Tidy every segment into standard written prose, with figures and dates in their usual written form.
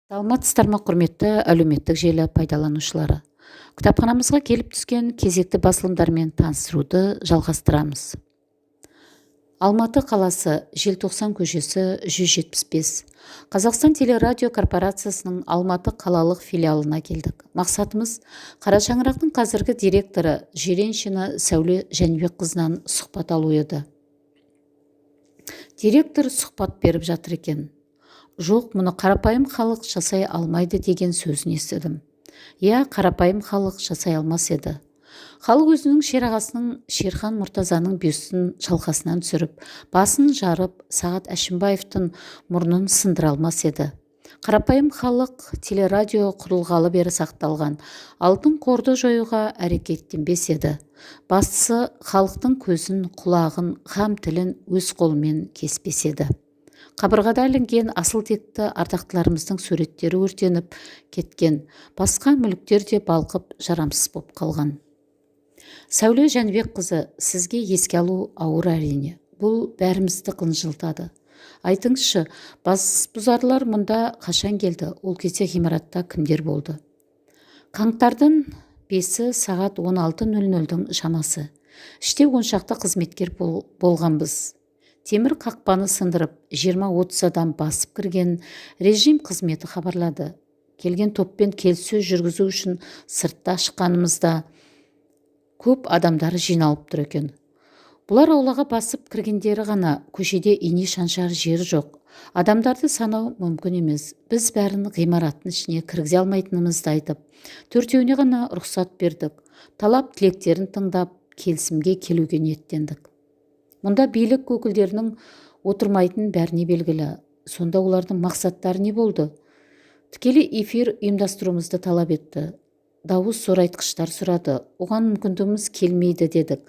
Саламатсыздар ма, құрметті әлеуметтік желі пайдаланушылары. Кітапханамызға келіп түскен кезекті басылымдармен таныстыруды жалғастырамыз. Алматы қаласы, Желтоқсан көшесі 175. Қазақстан телерадио корпорациясының Алматы қалалық филиалына келдік. Мақсатымыз Қара шаңырақтың қазіргі директоры Жиреншина Сәуле Жәнібекқызынан сұхбат алу еді. Директор сұхбат беріп жатыр екен. Жоқ, мұны қарапайым халық жасай алмайды деген сөзін естідім. Қарапайым халық жасай алмас еді. Халық өзінің шерағасының Шерхан Мұртазаның бюстін шалқасынан түсіріп, басын жарып, Сағат Әшімбаевтың мұрнын сындыра алмас еді. Қарапайым халық телерадио құрылғалы бері сақталған алтын қорды жоюға әрекеттенбес еді. Бастысы халықтың көзін, құлағын, һәм тілін өз қолымен кеспес еді. Қабырғада ілінген асыл текті ардақтыларымыздың суреттері өртеніп кеткен, басқа мүліктер де балқып жарамсыз боп қалған. Сәуле Жәнібекқызы, сізге еске алу ауыр әрине. Бұл бәрімізді қынжылтады. Айтыңызшы, басбұзарлар мұнда қашан келді? Ол кезде ғимаратта кімдер болды? Қаңтардың 5-і сағат 16:00-дің шамасы. Іште 10 шақты қызметкер болғанбыз. Темір қақпаны сындырып, 20-30 адам басып кірген режим қызметі хабарлады. Келген топпен келіссөз жүргізу үшін сыртта шыққанымызда көп адамдары жиналып тұр екен. Бұлар аулаға басып кіргендері ғана, көшеде ине шаншар жері жоқ. Адамдарды санау мүмкін емес. Біз бәрін ғимараттың ішіне кіргізе алмайтынымызды айтып, 4-еуіне ғана рұқсат бердік. Талап тілектерін тыңдап, келісімге келуге ниеттендік. Мұнда билік өкілдерінің отырмайтын бәріне белгілі. Сонда олардың мақсаттары не болды? Тікелей эфир ұйымдастыруымызды талап етті. Дауыс зорайтқыштар сұрады. Оған мүмкіндігіміз келмейді дедік.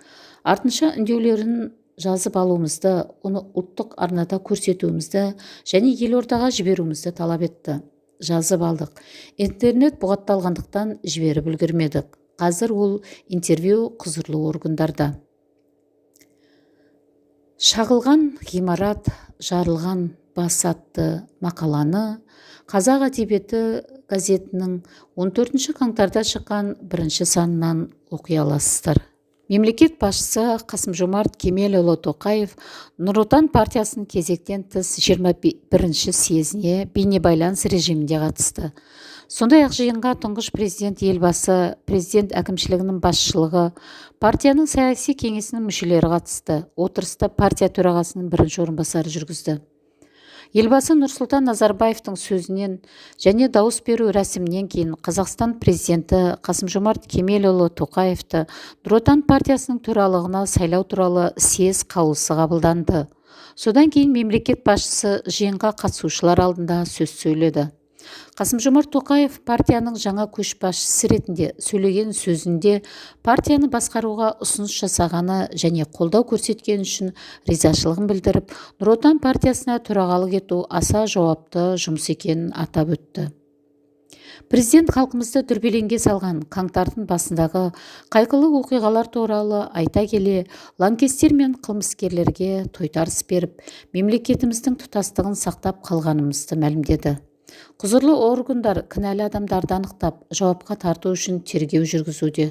Артынша үндеулерін жазып алуымызды, оны ұлттық арнада көрсетуімізді және елордаға жіберуімізді талап етті. Жазып алдық. Интернет бұғатталғандықтан жіберіп үлгермедік. Қазір ол интервью құзырлы органдарда. Шағылған ғимарат, жарылған бас атты мақаланы Қазақ әдебиеті газетінің 14 қаңтарда шыққан 1 санынан оқи аласыздар. Мемлекет басшысы Қасым-Жомарт Кемелұлы Тоқаев Нұр Отан партиясының кезектен тыс 21-ші съезіне бейнебайланыс режимінде қатысты. Сондай-ақ жиынға тұңғыш президент елбасы, президент әкімшілігінің басшылығы, партияның саяси кеңесінің мүшелері қатысты. Отырыста партия төрағасының бірінші орынбасары жүргізді. Елбасы Нұрсұлтан Назарбаевтың сөзінен және дауыс беру рәсімінен кейін Қазақстан президенті Қасым-Жомарт Кемелұлы Тоқаевты Нұр Отан партиясының төрағалығына сайлау туралы съез қаулысы қабылданды. Содан кейін мемлекет басшысы жиынға қатысушылар алдында сөз сөйледі. Қасым-Жомарт Тоқаев партияның жаңа көшбасшысы ретінде сөйлеген сөзінде партияны басқаруға ұсыныс жасағаны және қолдау көрсеткен үшін ризашылығын білдіріп, Нұр Отан партиясына төрағалық ету аса жауапты жұмыс екенін атап өтті. Президент халқымызды дүрбелеңге салған қаңтардың басындағы қайғылы оқиғалар туралы айта келе, лаңкестер мен қылмыскерлерге тойтарыс беріп, мемлекетіміздің тұтастығын сақтап қалғанымызды мәлімдеді. Құзырлы органдар кінәлі адамдарды анықтап, жауапқа тарту үшін тергеу жүргізуде.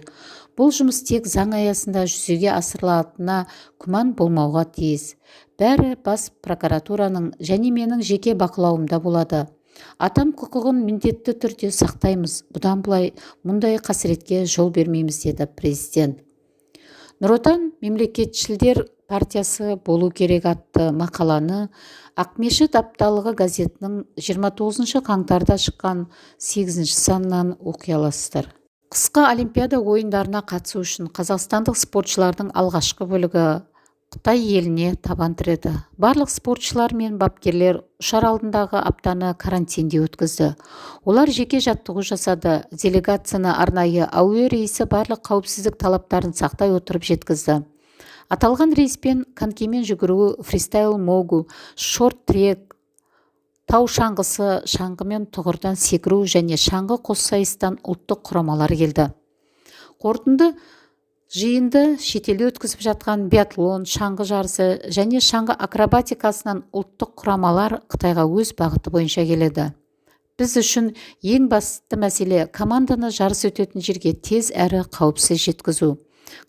Бұл жұмыс тек заң аясында жүзеге асырылатынына күмән болмауға тиіс. Бәрі бас прокуратураның және менің жеке бақылауымда болады. Атам құқығын міндетті түрде сақтаймыз. Бұдан былай мұндай қасіретке жол бермейміз, деді президент. Нұр Отан мемлекетшілдер партиясы болу керек атты мақаланы Ақмешіт апталығы газетінің 29 қаңтарда шыққан 8 санынан оқи аласыздар. Қысқы Олимпиада ойындарына қатысу үшін қазақстандық спортшылардың алғашқы бөлігі Қытай еліне табан тіреді. Барлық спортшылар мен бапкерлер ұшар алдындағы аптаны карантинде өткізді. Олар жеке жаттығу жасады. Делегацияны арнайы әуе рейсі барлық қауіпсіздік талаптарын сақтай отырып жеткізді. Аталған рейспен конькимен жүгіру, фристайл могу, шорт-трек, тау шаңғысы, шаңғымен тұғырдан секіру және шаңғы қоссайыстан ұлттық құрамалар келді. Қорытынды Жиынды шетелде өткізіп жатқан биатлон, шаңғы жарысы және шаңғы акробатикасынан ұлттық құрамалар Қытайға өз бағыты бойынша келеді. Біз үшін ең басты мәселе команданы жарыс өтетін жерге тез әрі қауіпсіз жеткізу.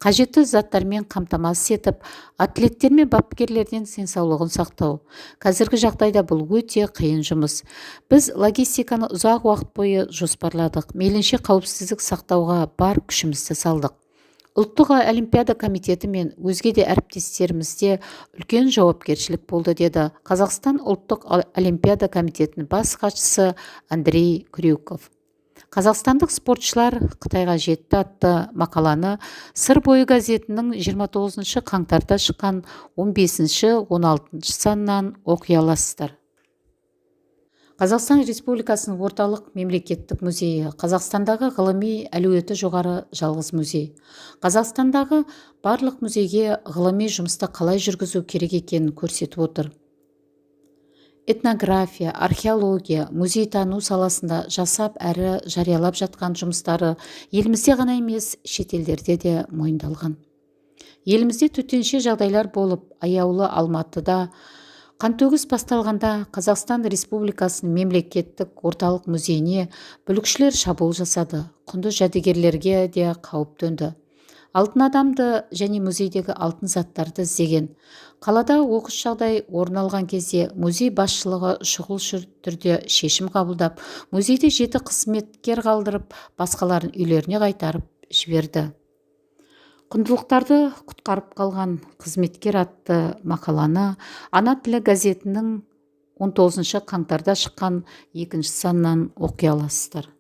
Қажетті заттармен қамтамасыз етіп, атлеттер мен бапкерлерден денсаулығын сақтау. Қазіргі жағдайда бұл өте қиын жұмыс. Біз логистиканы ұзақ уақыт бойы жоспарладық. Мейлінше қауіпсіздік сақтауға бар күшімізді салдық. Ұлттық олимпиада комитеті мен өзге де әріптестерімізде үлкен жауапкершілік болды, деді Қазақстан ұлттық олимпиада комитетінің бас хатшысы Андрей Крюков. Қазақстандық спортшылар Қытайға жетті атты мақаланы Сыр бойы газетінің 29 қаңтарда шыққан 15-16 санынан оқи аласыздар. Қазақстан Республикасының орталық мемлекеттік музейі Қазақстандағы ғылыми әлеуеті жоғары жалғыз музей. Қазақстандағы барлық музейге ғылыми жұмысты қалай жүргізу керек екенін көрсетіп отыр. Этнография, археология, музейтану саласында жасап әрі жариялап жатқан жұмыстары елімізде ғана емес, шетелдерде де мойындалған. Елімізде төтенше жағдайлар болып, аяулы Алматыда қантөгіс басталғанда Қазақстан Республикасының мемлекеттік орталық музейіне бүлікшілер шабуыл жасады. Құнды жәдігерлерге де қауіп төнді. Алтын адамды және музейдегі алтын заттарды іздеген. Қалада оқыс жағдай орын алған кезде музей басшылығы шұғыл түрде шешім қабылдап, музейде 7 қызметкер қалдырып, басқаларын үйлеріне қайтарып жіберді. Құндылықтарды құтқарып қалған қызметкер атты мақаланы Ана тілі газетінің 19 қаңтарда шыққан 2 санынан оқи аласыздар.